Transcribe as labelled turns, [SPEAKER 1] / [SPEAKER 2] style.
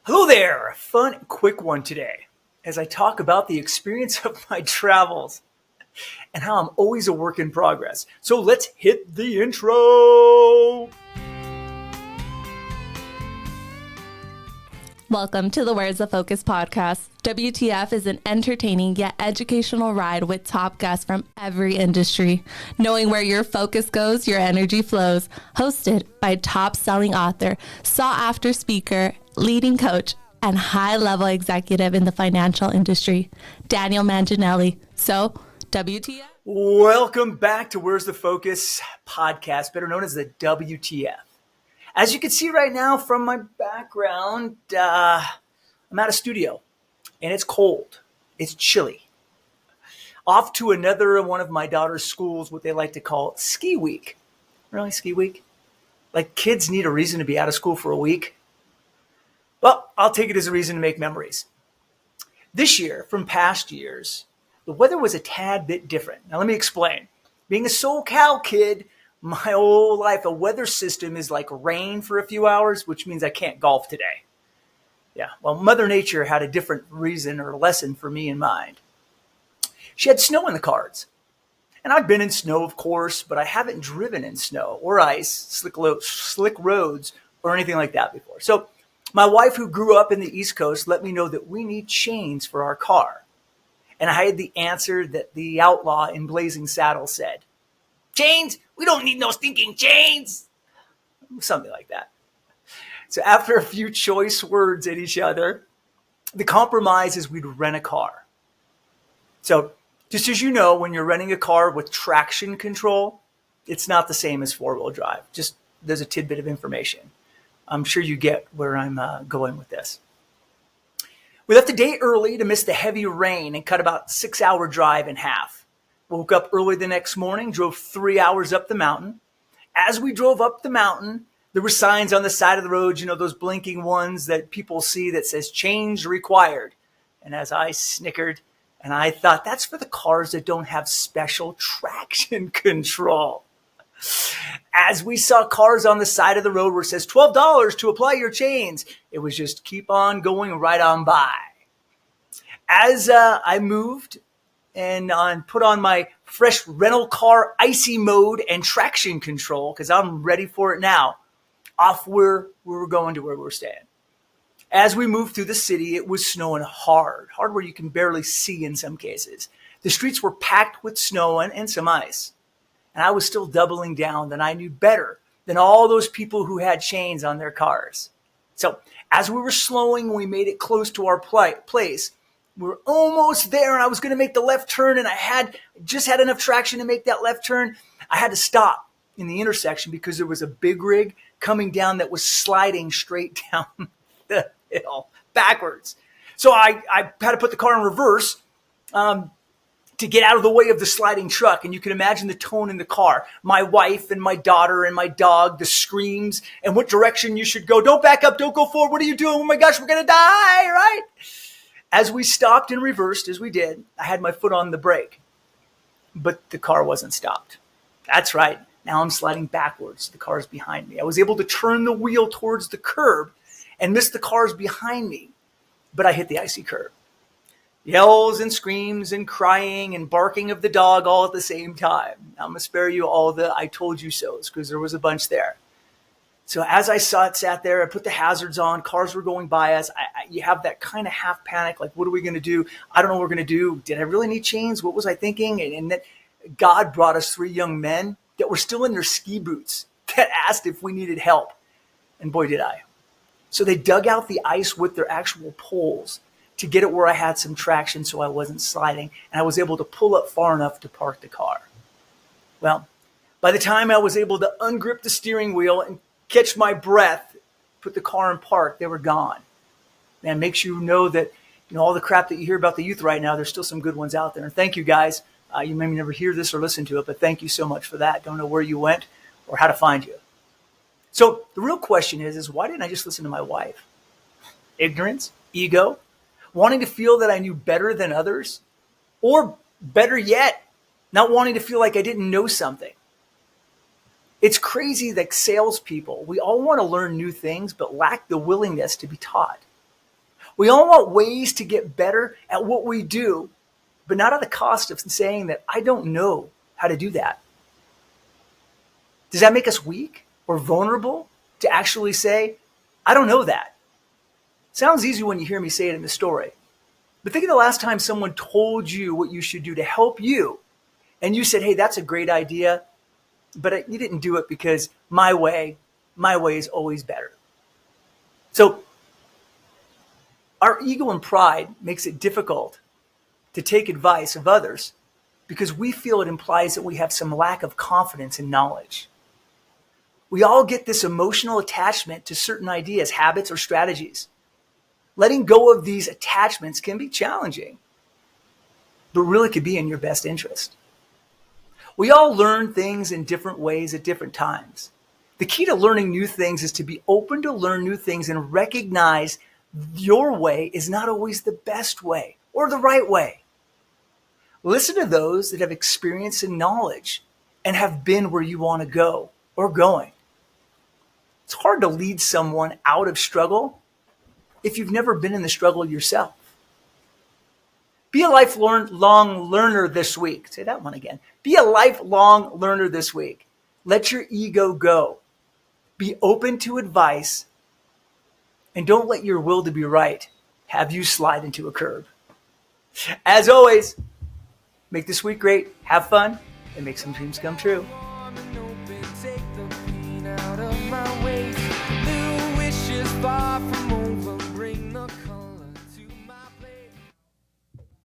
[SPEAKER 1] Hello there, a fun, quick one today as I talk about the experience of my travels and how I'm always a work in progress. So let's hit the intro.
[SPEAKER 2] Welcome to the Where's the Focus podcast. WTF is an entertaining yet educational ride with top guests from every industry. Knowing where your focus goes, your energy flows. Hosted by top-selling author, sought-after speaker, leading coach, and high-level executive in the financial industry, Daniel Manginelli. So, WTF?
[SPEAKER 1] Welcome back to Where's the Focus podcast, better known as the WTF. As you can see right now from my background, I'm at a studio and it's cold. It's chilly. Off to another one of my daughter's schools, what they like to call ski week. Really, ski week? Like kids need a reason to be out of school for a week? Well, I'll take it as a reason to make memories. This year, from past years, the weather was a tad bit different. Now let me explain. Being a SoCal kid, my whole life, a weather system is like rain for a few hours, which means I can't golf today. Yeah, well, Mother Nature had a different reason or lesson for me in mind. She had snow in the cards. And I've been in snow, of course, but I haven't driven in snow or ice, slick roads, or anything like that before. So my wife, who grew up in the East Coast, let me know that we need chains for our car. And I had the answer that the outlaw in Blazing Saddles said. Chains? We don't need no stinking chains. Something like that. So after a few choice words at each other, the compromise is we'd rent a car. So just as you know, when you're renting a car with traction control, it's not the same as four-wheel drive. Just there's a tidbit of information. I'm sure you get where I'm going with this. We left a day early to miss the heavy rain and cut about a 6-hour drive in half. Woke up early the next morning, drove 3 hours up the mountain. As we drove up the mountain, there were signs on the side of the road, those blinking ones that people see that says change required. And as I snickered, and I thought, that's for the cars that don't have special traction control. As we saw cars on the side of the road where it says $12 to apply your chains, it was just keep on going right on by. As I moved and put on my fresh rental car Icy Mode and traction control, because I'm ready for it now, off where we were going to where we were staying. As we moved through the city, it was snowing hard where you can barely see in some cases. The streets were packed with snow and some ice. And I was still doubling down that I knew better than all those people who had chains on their cars. So as we were slowing, we made it close to our place. We were almost there, and I was going to make the left turn, and I just had enough traction to make that left turn. I had to stop in the intersection because there was a big rig coming down that was sliding straight down the hill backwards. So I had to put the car in reverse to get out of the way of the sliding truck. And you can imagine the tone in the car. My wife and my daughter and my dog, the screams and what direction you should go. Don't back up. Don't go forward. What are you doing? Oh my gosh, we're going to die, right? As we stopped and reversed, as we did, I had my foot on the brake, but the car wasn't stopped. That's right. Now I'm sliding backwards. The car's behind me. I was able to turn the wheel towards the curb and miss the cars behind me, but I hit the icy curb. Yells and screams and crying and barking of the dog all at the same time. I'm going to spare you all the I told you so's because there was a bunch there. So as I sat there, I put the hazards on. Cars were going by us. You have that kind of half panic, like, what are we going to do? I don't know what we're going to do. Did I really need chains? What was I thinking? And then God brought us 3 young men that were still in their ski boots that asked if we needed help. And boy, did I. So they dug out the ice with their actual poles to get it where I had some traction so I wasn't sliding, and I was able to pull up far enough to park the car. Well, by the time I was able to ungrip the steering wheel and catch my breath, put the car in park, they were gone. Man, makes you know that all the crap that you hear about the youth right now, there's still some good ones out there. And thank you guys. You may never hear this or listen to it, but thank you so much for that. Don't know where you went or how to find you. So the real question is why didn't I just listen to my wife? Ignorance? Ego? Wanting to feel that I knew better than others? Or better yet, not wanting to feel like I didn't know something? It's crazy that salespeople, we all want to learn new things, but lack the willingness to be taught. We all want ways to get better at what we do, but not at the cost of saying that I don't know how to do that. Does that make us weak or vulnerable to actually say, I don't know that? Sounds easy when you hear me say it in the story. But think of the last time someone told you what you should do to help you, and you said, hey, that's a great idea, but you didn't do it because my way is always better. So our ego and pride makes it difficult to take advice of others because we feel it implies that we have some lack of confidence and knowledge. We all get this emotional attachment to certain ideas, habits, or strategies. Letting go of these attachments can be challenging, but really could be in your best interest. We all learn things in different ways at different times. The key to learning new things is to be open to learn new things and recognize your way is not always the best way or the right way. Listen to those that have experience and knowledge and have been where you want to go or going. It's hard to lead someone out of struggle if you've never been in the struggle yourself. Be a lifelong learner this week. Say that one again. Be a lifelong learner this week. Let your ego go. Be open to advice, and don't let your will to be right have you slide into a curb. As always, make this week great, have fun, and make some dreams come true.